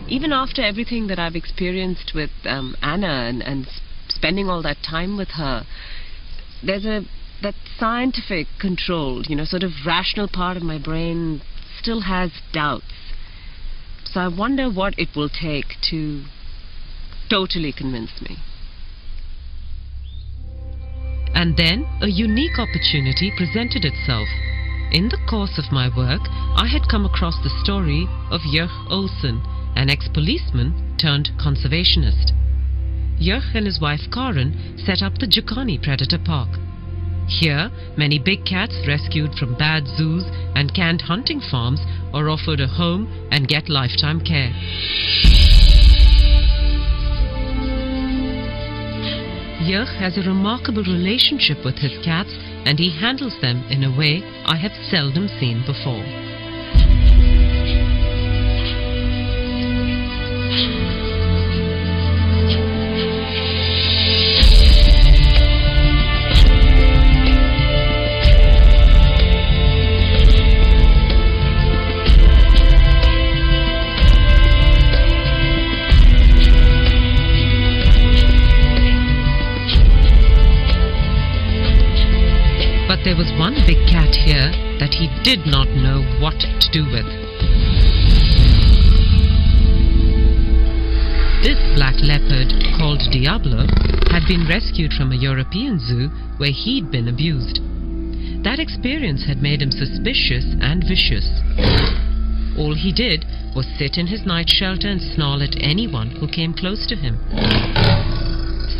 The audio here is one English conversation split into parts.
even after everything that I've experienced with Anna and spending all that time with her, there's that scientific controlled, sort of rational part of my brain still has doubts. So I wonder what it will take to totally convince me. And then a unique opportunity presented itself. In the course of my work, I had come across the story of Jurg Olsen, an ex-policeman turned conservationist. Jurg and his wife Karen set up the Jukani Predator Park. Here, many big cats rescued from bad zoos and canned hunting farms are offered a home and get lifetime care. Jurg has a remarkable relationship with his cats, and he handles them in a way I have seldom seen before. There was one big cat here that he did not know what to do with. This black leopard, called Diablo, had been rescued from a European zoo where he'd been abused. That experience had made him suspicious and vicious. All he did was sit in his night shelter and snarl at anyone who came close to him.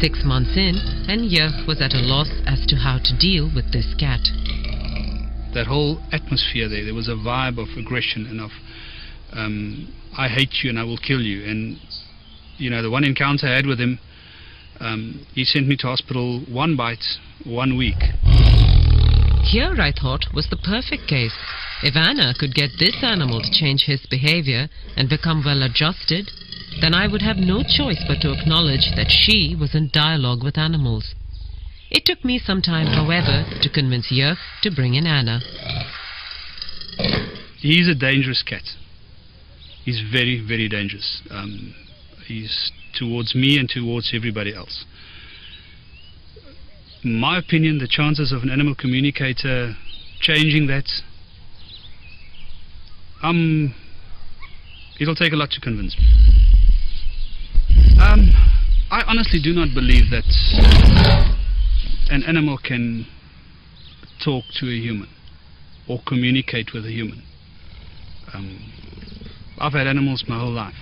6 months in, and Jurg was at a loss as to how to deal with this cat. That whole atmosphere there was a vibe of aggression and of I hate you and I will kill you. And the one encounter I had with him, he sent me to hospital 1 bite, 1 week. Here, I thought, was the perfect case. If Anna could get this animal to change his behavior and become well adjusted, then I would have no choice but to acknowledge that she was in dialogue with animals. It took me some time, however, to convince Jurg to bring in Anna. He's a dangerous cat. He's very, very dangerous. He's towards me and towards everybody else. In my opinion, the chances of an animal communicator changing that, it'll take a lot to convince me. I honestly do not believe that an animal can talk to a human or communicate with a human. I've had animals my whole life.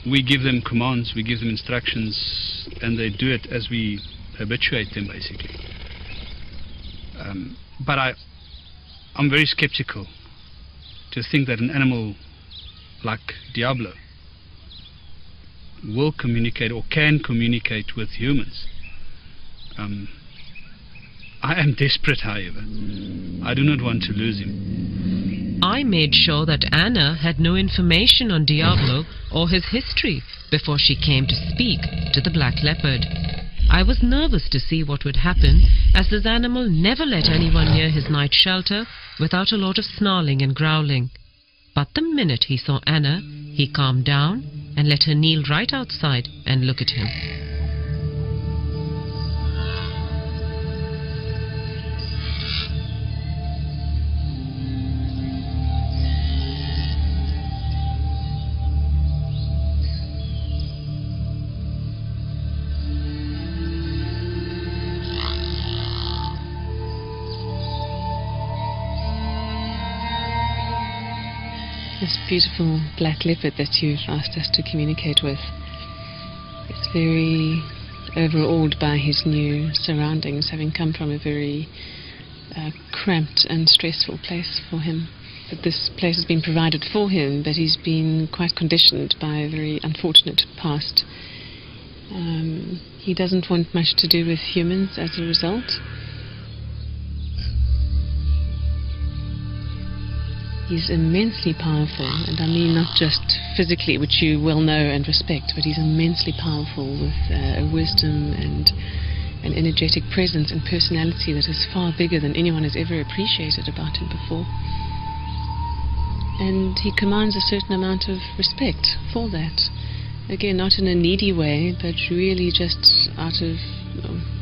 We give them commands, we give them instructions, and they do it as we habituate them, basically. But I'm very skeptical to think that an animal like Diablo will communicate or can communicate with humans. I am desperate, however. I do not want to lose him. I made sure that Anna had no information on Diablo or his history before she came to speak to the black leopard. I was nervous to see what would happen, as this animal never let anyone near his night shelter without a lot of snarling and growling. But the minute he saw Anna, he calmed down and let her kneel right outside and look at him. This beautiful black leopard that you've asked us to communicate with is very overawed by his new surroundings, having come from a very cramped and stressful place for him. But this place has been provided for him, but he's been quite conditioned by a very unfortunate past. He doesn't want much to do with humans as a result. He's immensely powerful, and I mean not just physically, which you well know and respect, but he's immensely powerful with a wisdom and an energetic presence and personality that is far bigger than anyone has ever appreciated about him before. And he commands a certain amount of respect for that. Again, not in a needy way, but really just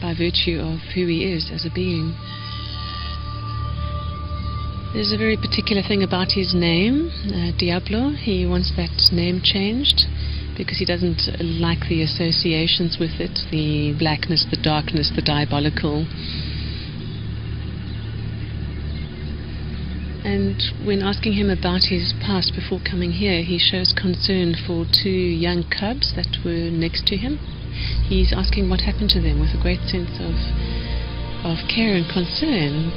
by virtue of who he is as a being. There's a very particular thing about his name, Diablo. He wants that name changed because he doesn't like the associations with it, the blackness, the darkness, the diabolical. And when asking him about his past before coming here, he shows concern for 2 young cubs that were next to him. He's asking what happened to them with a great sense of care and concern.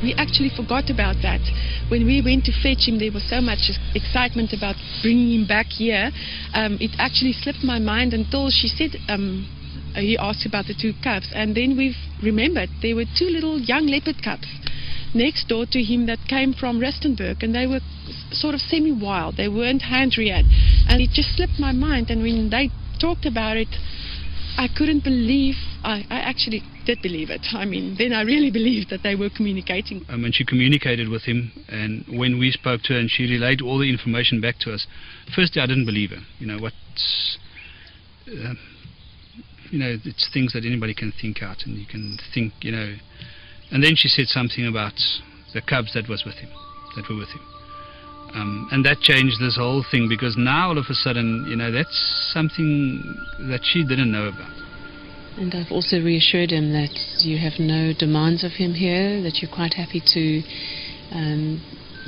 We actually forgot about that. When we went to fetch him, there was so much excitement about bringing him back here. It actually slipped my mind until she said, he asked about the 2 cubs, and then we've remembered there were 2 little young leopard cubs next door to him that came from Rustenburg, and they were sort of semi-wild. They weren't hand-reared, and it just slipped my mind. And when they talked about it, I couldn't believe. I actually did believe it. I mean, then I really believed that they were communicating. And she communicated with him, and when we spoke to her and she relayed all the information back to us, firstly I didn't believe her. It's things that anybody can think out, and you can think, And then she said something about the cubs that were with him. And that changed this whole thing, because now all of a sudden, that's something that she didn't know about. And I've also reassured him that you have no demands of him here, that you're quite happy to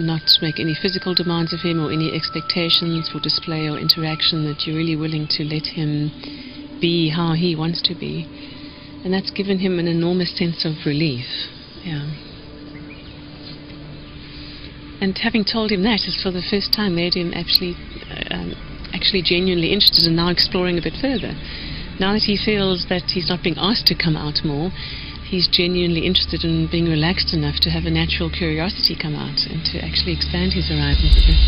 not make any physical demands of him or any expectations for display or interaction, that you're really willing to let him be how he wants to be. And that's given him an enormous sense of relief. Yeah. And having told him that is for the first time made him actually genuinely interested in now exploring a bit further. Now that he feels that he's not being asked to come out more, he's genuinely interested in being relaxed enough to have a natural curiosity come out and to actually expand his horizons a bit.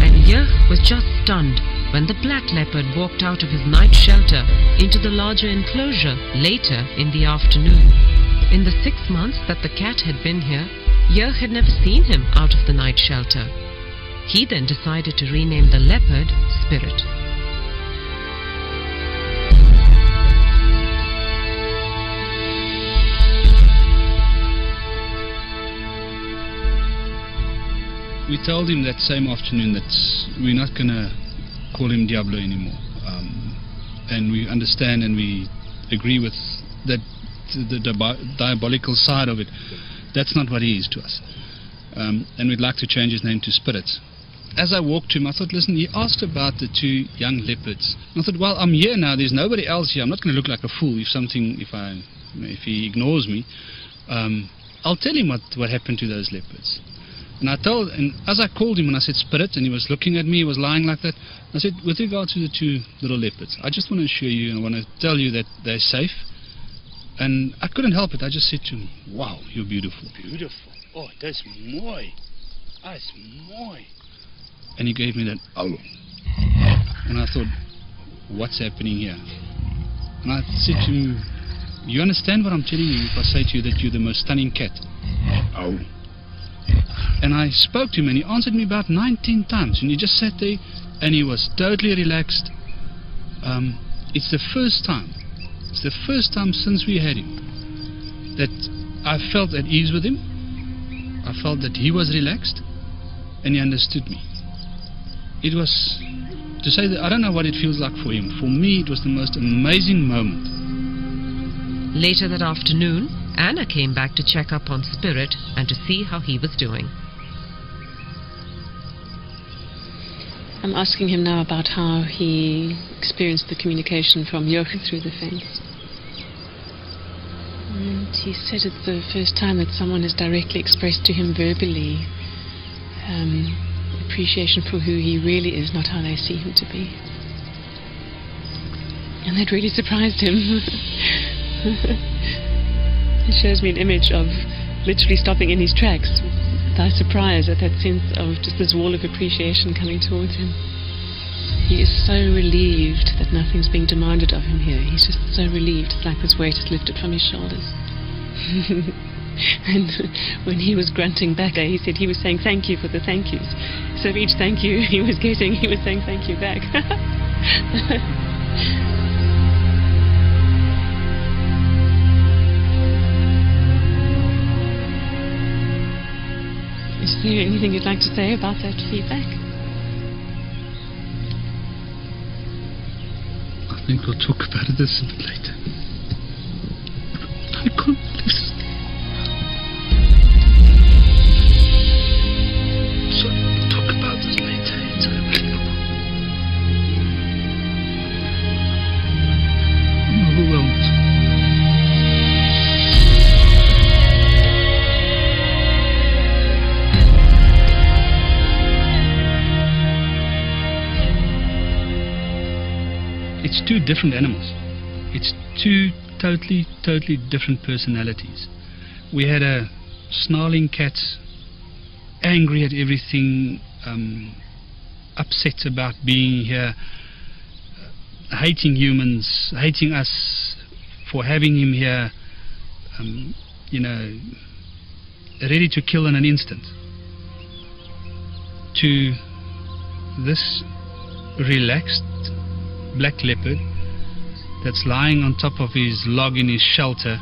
And Jurg was just stunned when the black leopard walked out of his night shelter into the larger enclosure later in the afternoon. In the 6 months that the cat had been here, Jurg had never seen him out of the night shelter. He then decided to rename the leopard Spirit. We told him that same afternoon that we're not going to call him Diablo anymore. And we understand and we agree with that the diabolical side of it. That's not what he is to us. And we'd like to change his name to Spirit. As I walked to him, I thought, listen, he asked about the 2 young leopards. And I thought, well, I'm here now, there's nobody else here. I'm not going to look like a fool if he ignores me. I'll tell him what happened to those leopards. And as I called him and I said Spirit, and he was looking at me, he was lying like that, I said, with regard to the 2 little leopards, I just want to assure you and I want to tell you that they're safe. And I couldn't help it. I just said to him, wow, you're beautiful. Beautiful. Oh, that's mooi. That's mooi. And he gave me that, oh. And I thought, what's happening here? And I said to him, you understand what I'm telling you if I say to you that you're the most stunning cat? Oh. And I spoke to him and he answered me about 19 times. And he just sat there and he was totally relaxed. It's the first time since we had him that I felt at ease with him. I felt that he was relaxed and he understood me. It was, to say that I don't know what it feels like for him. For me, it was the most amazing moment. Later that afternoon, Anna came back to check up on Spirit and to see how he was doing. I'm asking him now about how he experienced the communication from Jurg through the fence. And he said it's the first time that someone has directly expressed to him verbally appreciation for who he really is, not how they see him to be. And that really surprised him. He shows me an image of literally stopping in his tracks by surprise at that sense of just this wall of appreciation coming towards him. He is so relieved that nothing's being demanded of him here. He's just so relieved. It's like this weight is lifted from his shoulders. And when he was grunting back, he said he was saying thank you for the thank yous. So each thank you he was getting, he was saying thank you back. Is there anything you'd like to say about that feedback? I think we'll talk about it this a bit later. I can't listen. So we'll talk about this later. It's available. I'm overwhelmed. It's two different animals. It's two totally different personalities. We had a snarling cat, angry at everything, upset about being here, hating humans, hating us for having him here, you know, ready to kill in an instant. To this relaxed black leopard that's lying on top of his log in his shelter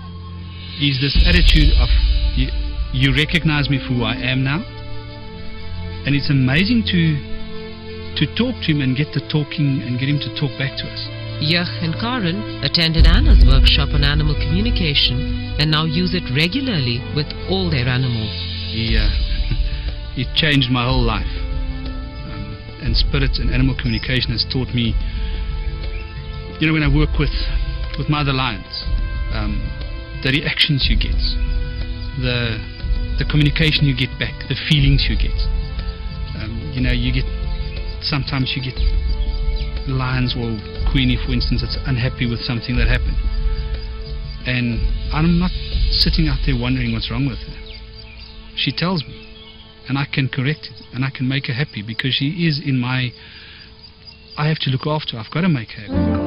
is this attitude of you recognize me for who I am now. And it's amazing to talk to him and get the talking and get him to talk back to us. Jurg and Karen attended Anna's workshop on animal communication and now use it regularly with all their animals. It changed my whole life. And spirit and animal communication has taught me, you know, when I work with my other lions, the reactions you get, the communication you get back, the feelings you get. You know, sometimes you get lions or Queenie, for instance, that's unhappy with something that happened. And I'm not sitting out there wondering what's wrong with her. She tells me, and I can correct it, and I can make her happy because she is in my... I have to look after her. I've got to make her happy.